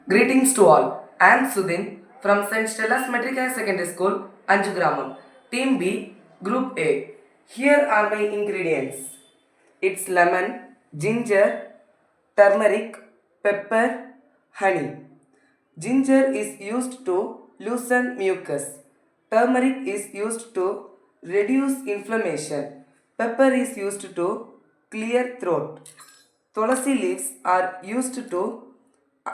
Greetings to all. I am Sudhin from St.Stella's Metric High Secondary School, Anjugramam. Team B, Group A. Here are my ingredients. It's lemon, ginger, turmeric, pepper, honey. Ginger is used to loosen mucus. Turmeric is used to reduce inflammation. Pepper is used to clear throat. Tulasi leaves are used to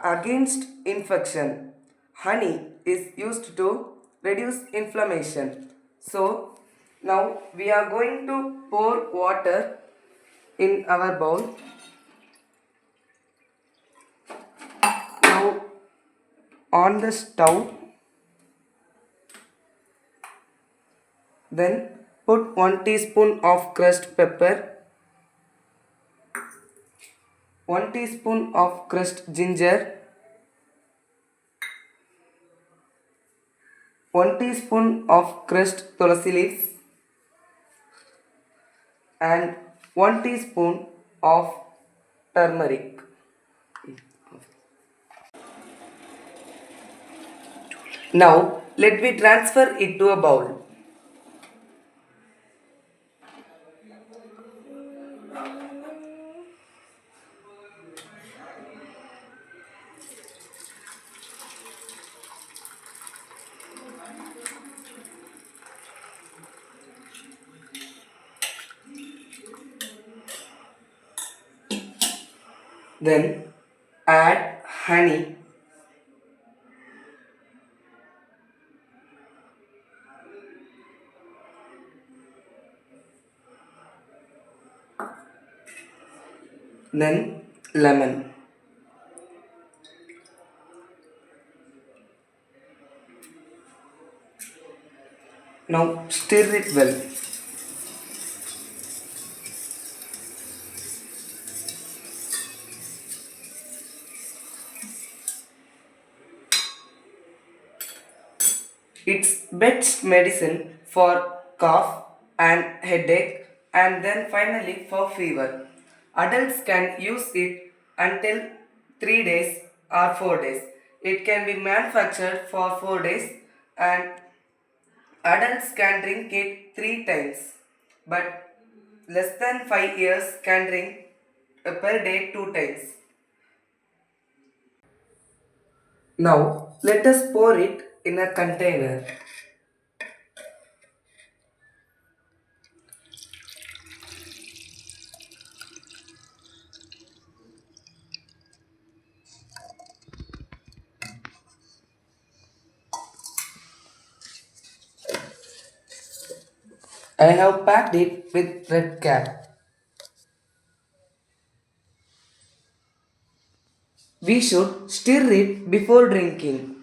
against infection. Honey is used to reduce inflammation. So now we are going to pour water in our bowl. Now on the stove, then put 1 teaspoon of crushed pepper, 1 teaspoon of crushed ginger, 1 teaspoon of crushed tulasi leaves and 1 teaspoon of turmeric. Now let me transfer it to a bowl. Then add honey, then lemon. Now stir it well. It's best medicine for cough and headache and then finally for fever. Adults can use it until 3 days or 4 days. It can be manufactured for 4 days and adults can drink it 3 times. But less than 5 years can drink per day 2 times. Now let us pour it in a container. I have packed it with red cap. We should stir it before drinking.